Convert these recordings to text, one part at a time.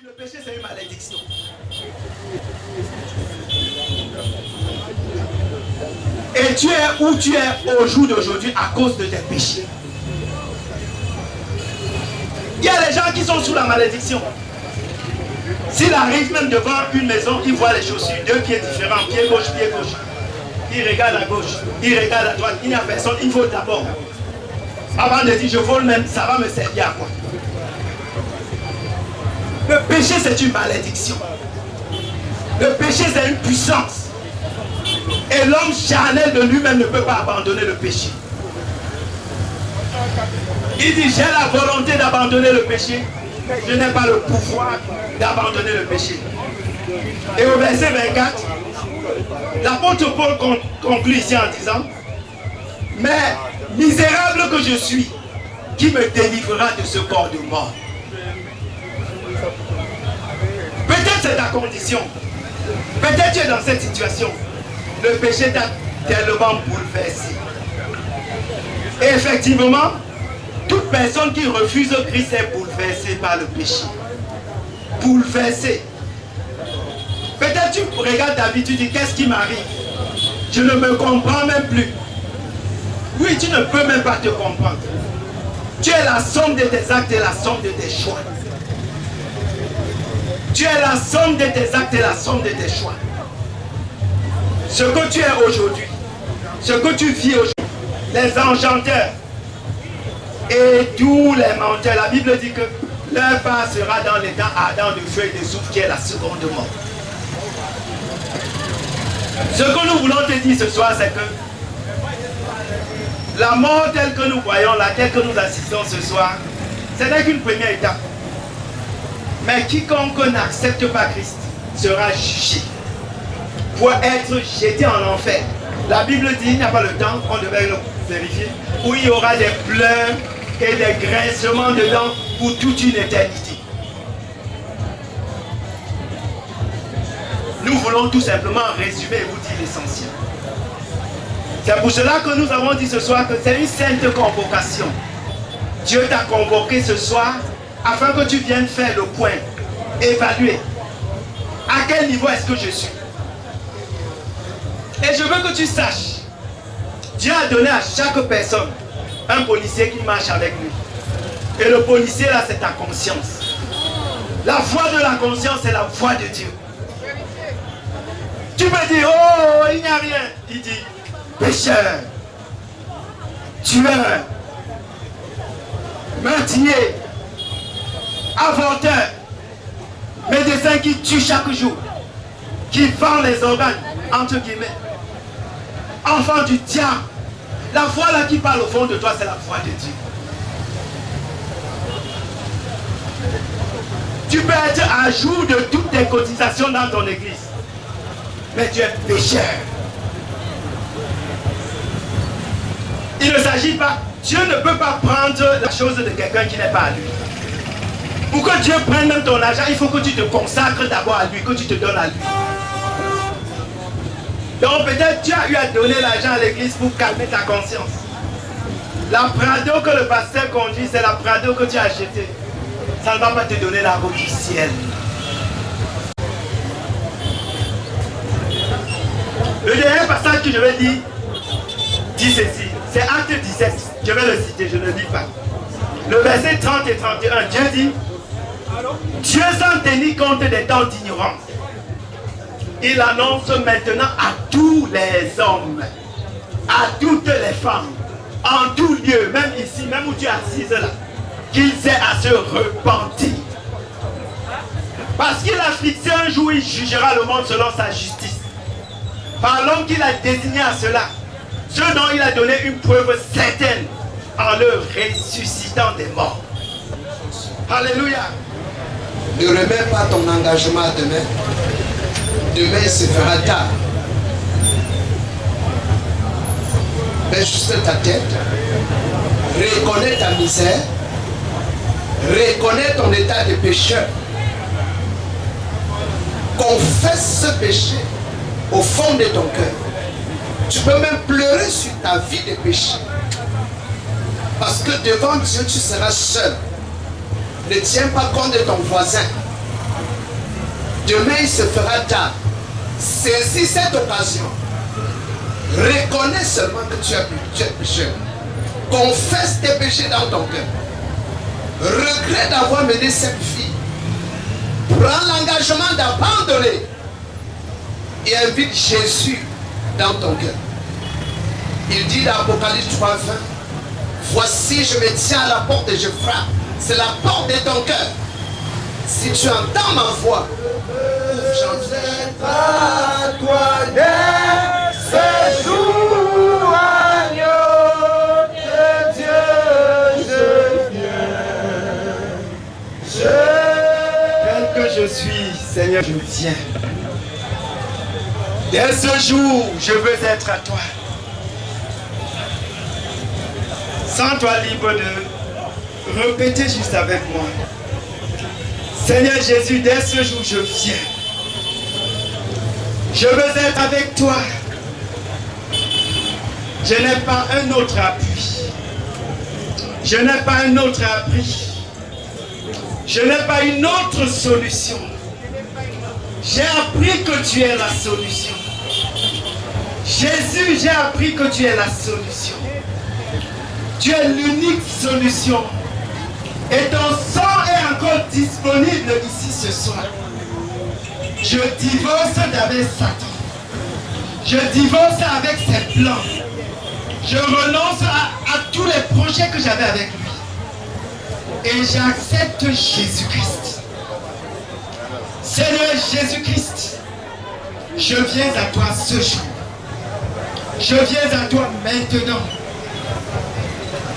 Le péché, c'est une malédiction. Et tu es où tu es au jour d'aujourd'hui à cause de tes péchés. Il y a des gens qui sont sous la malédiction. S'il arrive même devant une maison, il voit les chaussures, deux pieds différents, pied gauche, pied gauche. Il regarde à gauche, il regarde à droite, il n'y a personne, il vole d'abord. Avant de dire je vole même, ça va me servir à quoi? Le péché, c'est une malédiction. Le péché, c'est une puissance. Et l'homme charnel de lui-même ne peut pas abandonner le péché. Il dit, j'ai la volonté d'abandonner le péché. Je n'ai pas le pouvoir d'abandonner le péché. Et au verset 24, l'apôtre Paul conclut ici en disant, mais misérable que je suis, qui me délivrera de ce corps de mort? Peut-être c'est ta condition. Peut-être tu es dans cette situation. Le péché t'a tellement bouleversé. Et effectivement, toute personne qui refuse Christ est bouleversée par le péché. Bouleversée. Peut-être tu regardes ta vie, tu dis qu'est-ce qui m'arrive? Je ne me comprends même plus. Oui, tu ne peux même pas te comprendre. Tu es la somme de tes actes et la somme de tes choix. Tu es la somme de tes actes et la somme de tes choix. Ce que tu es aujourd'hui, ce que tu vis aujourd'hui, les enchanteurs et tous les menteurs, la Bible dit que leur part sera dans les dents ardents de feu et de soufre qui est la seconde mort. Ce que nous voulons te dire ce soir, c'est que la mort telle que nous voyons, laquelle que nous assistons ce soir, ce n'est qu'une première étape. Mais quiconque n'accepte pas Christ sera jugé pour être jeté en enfer. La Bible dit, il n'y a pas le temps, on devait le vérifier, où il y aura des pleurs et des grincements de dents pour toute une éternité. Nous voulons tout simplement résumer et vous dire l'essentiel. C'est pour cela que nous avons dit ce soir que c'est une sainte convocation. Dieu t'a convoqué ce soir afin que tu viennes faire le point, évaluer à quel niveau est-ce que je suis. Et je veux que tu saches, Dieu a donné à chaque personne un policier qui marche avec lui. Et le policier là, c'est ta conscience. La voix de la conscience, c'est la voix de Dieu. Tu peux dire, oh, il n'y a rien. Il dit, pécheur, tueur, meurtrier, avorteur, médecin qui tue chaque jour, qui vend les organes, entre guillemets, enfant du diable. La voix là qui parle au fond de toi, c'est la voix de Dieu. Tu peux être à jour de toutes tes cotisations dans ton église, mais tu es pécheur. Il ne s'agit pas, Dieu ne peut pas prendre la chose de quelqu'un qui n'est pas à lui. Pour que Dieu prenne même ton argent, il faut que tu te consacres d'abord à lui, que tu te donnes à lui. Donc peut-être tu as eu à donner l'argent à l'église pour calmer ta conscience. La Prado que le pasteur conduit, c'est la Prado que tu as achetée. Ça ne va pas te donner la route du ciel. Le dernier passage que je vais dire, dit ceci. C'est Acte 17. Je vais le citer, je ne le dis pas. Le verset 30 et 31, Dieu dit, Dieu sans tenir compte des temps d'ignorance, il annonce maintenant à tous les hommes, à toutes les femmes, en tout lieu, même ici, même où tu es assise là, qu'ils aient à se repentir. Parce qu'il a fixé un jour, il jugera le monde selon sa justice. Par l'homme qu'il a désigné à cela, ce dont il a donné une preuve certaine en le ressuscitant des morts. Alléluia. Ne remets pas ton engagement à demain. Demain, il se fera tard. Mets juste ta tête. Reconnais ta misère. Reconnais ton état de pécheur. Confesse ce péché au fond de ton cœur. Tu peux même pleurer sur ta vie de péché. Parce que devant Dieu, tu seras seul. Ne tiens pas compte de ton voisin. Demain, il se fera tard. Saisis cette occasion. Reconnais seulement que tu es pécheur. Confesse tes péchés dans ton cœur. Regrette d'avoir mené cette vie. Prends l'engagement d'abandonner et invite Jésus dans ton cœur. Il dit dans Apocalypse 3:20, voici je me tiens à la porte et je frappe. C'est la porte de ton cœur. Si tu entends ma voix, C'est à toi dès ce jour, agneau de Dieu, je viens. Tel que je suis, Seigneur, je viens. Dès ce jour, je veux être à toi. Sens-toi libre de répéter juste avec moi. Seigneur Jésus, dès ce jour, je viens. Je veux être avec toi. Je n'ai pas un autre appui. Je n'ai pas un autre abri. Je n'ai pas une autre solution. J'ai appris que tu es la solution. Jésus, j'ai appris que tu es la solution. Tu es l'unique solution. Et ton sang est encore disponible ici ce soir. Je divorce d'avec Satan. Je divorce avec ses plans. Je renonce à tous les projets que j'avais avec lui. Et j'accepte Jésus-Christ. Seigneur Jésus-Christ, je viens à toi ce jour. Je viens à toi maintenant.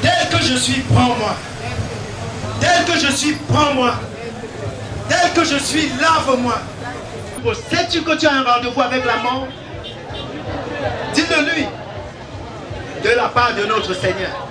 Tel que je suis, prends-moi. Tel que je suis, prends-moi. Tel que je suis, lave-moi. Sais-tu que tu as un rendez-vous avec la mort? Dis-le lui. De la part de notre Seigneur.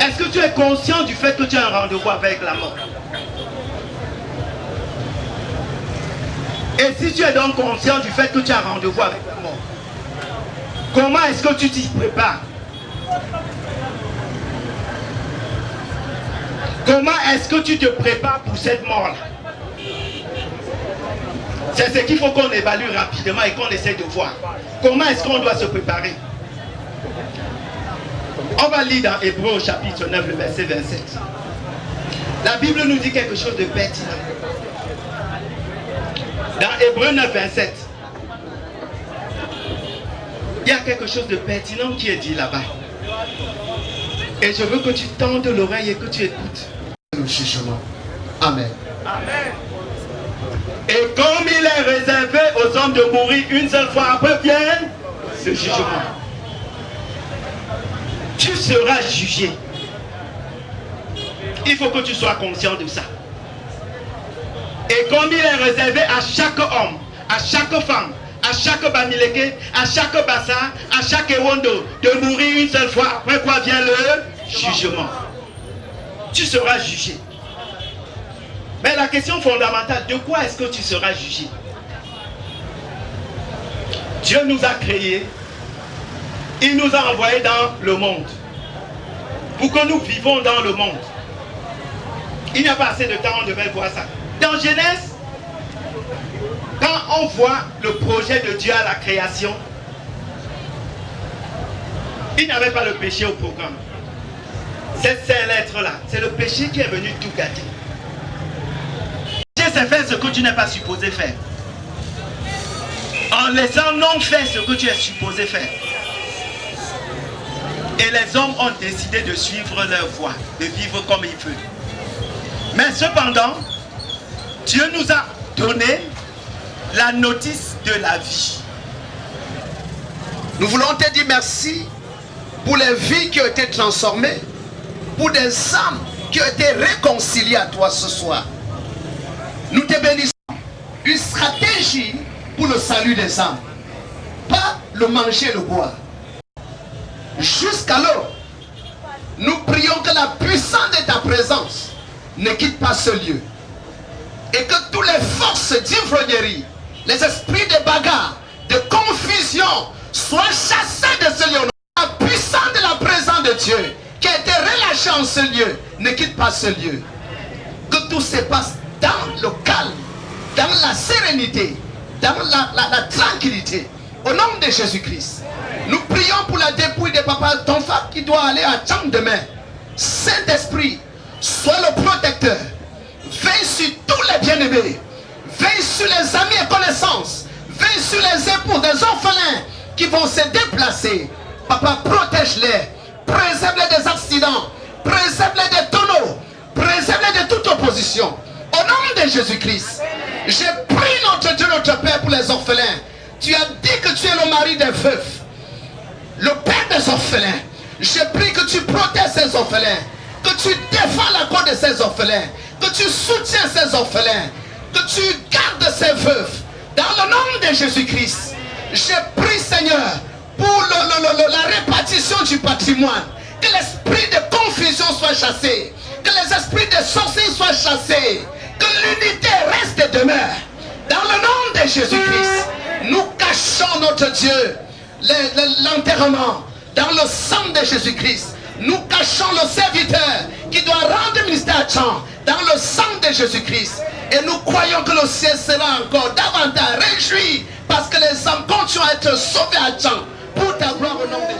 Est-ce que tu es conscient du fait que tu as un rendez-vous avec la mort? Et si tu es donc conscient du fait que tu as un rendez-vous avec la mort, comment est-ce que tu t'y prépares? Comment est-ce que tu te prépares pour cette mort-là? C'est ce qu'il faut qu'on évalue rapidement et qu'on essaie de voir. Comment est-ce qu'on doit se préparer? On va lire dans Hébreux au chapitre 9, le verset 27. La Bible nous dit quelque chose de pertinent. Dans Hébreux 9, 27, il y a quelque chose de pertinent qui est dit là-bas. Et je veux que tu tendes l'oreille et que tu écoutes. le jugement. Amen. Amen. Et comme il est réservé aux hommes de mourir une seule fois, après vient ce jugement. Tu seras jugé. Il faut que tu sois conscient de ça. Et comme il est réservé à chaque homme, à chaque femme, à chaque bamileke, à chaque bassa, à chaque ewondo, de mourir une seule fois, après quoi vient le jugement. Tu seras jugé. Mais la question fondamentale, de quoi est-ce que tu seras jugé? Dieu nous a créés, il nous a envoyés dans le monde, pour que nous vivons dans le monde. Il n'y a pas assez de temps, on devait voir ça. Dans Genèse, quand on voit le projet de Dieu à la création, il n'y avait pas le péché au programme. Cette lettre-là, c'est le péché qui est venu tout gâter. C'est faire ce que tu n'es pas supposé faire. En laissant non faire ce que tu es supposé faire. Et les hommes ont décidé de suivre leur voie, de vivre comme ils veulent. Mais cependant, Dieu nous a donné la notice de la vie. Nous voulons te dire merci pour les vies qui ont été transformées, pour des âmes qui ont été réconciliées à toi ce soir. Nous te bénissons. Une stratégie pour le salut des âmes. Pas le manger et le boire. Jusqu'alors, nous prions que la puissance de ta présence ne quitte pas ce lieu. Et que toutes les forces d'ivrognerie, les esprits de bagarre, de confusion, soient chassés de ce lieu. La puissance de la présence de Dieu qui a été relâchée en ce lieu ne quitte pas ce lieu. Que tout se passe dans le calme dans la sérénité, dans la tranquillité. Au nom de Jésus-Christ, nous prions pour la dépouille de papa, ton frère qui doit aller à Tchang demain. Saint-Esprit, sois le protecteur. Veille sur tous les bien-aimés. Veille sur les amis et connaissances. Veille sur les époux des orphelins qui vont se déplacer. Papa, protège-les. Préserve-les des accidents. Préserve-les des tonneaux. Préserve-les de toute opposition. Au nom de Jésus-Christ, j'ai pris notre Dieu, notre Père pour les orphelins. Tu as dit que tu es le mari des veufs, le père des orphelins. J'ai pris que tu protèges ces orphelins, que tu défends la cause de ces orphelins, que tu soutiens ces orphelins, que tu gardes ces veufs. Dans le nom de Jésus-Christ, j'ai pris, Seigneur, pour la répartition du patrimoine, que l'esprit de confusion soit chassé, que les esprits de sorciers soient chassés, que l'unité reste et demeure. Dans le nom de Jésus-Christ, nous cachons notre Dieu, l'enterrement, dans le sang de Jésus-Christ. Nous cachons le serviteur qui doit rendre ministère à Tchang, dans le sang de Jésus-Christ. Et nous croyons que le ciel sera encore davantage réjoui parce que les hommes continuent à être sauvés à Tchang pour ta gloire au nom de Jésus.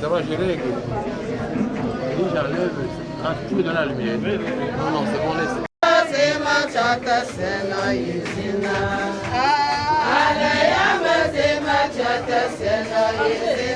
Ça va, je règle. Et j'enlève, tu me donnes la lumière. Non, non, c'est bon, laisse. Allez,